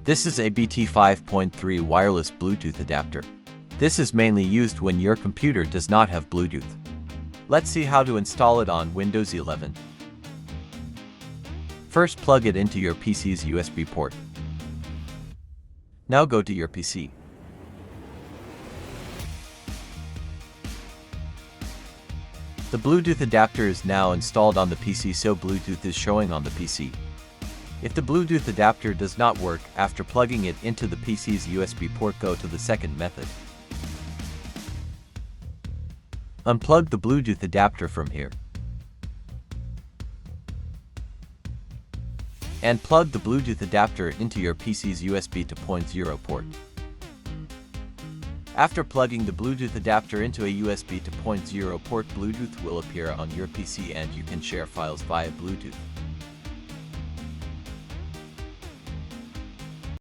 This is a BT 5.3 wireless Bluetooth adapter. This is mainly used when your computer does not have Bluetooth. Let's see how to install it on Windows 11. First, plug it into your PC's USB port. Now go to your PC. The Bluetooth adapter is now installed on the PC, so Bluetooth is showing on the PC. If the Bluetooth adapter does not work after plugging it into the PC's USB port, go to the second method. Unplug the Bluetooth adapter from here and plug the Bluetooth adapter into your PC's USB 2.0 port. After plugging the Bluetooth adapter into a USB 2.0 port, Bluetooth will appear on your PC and you can share files via Bluetooth.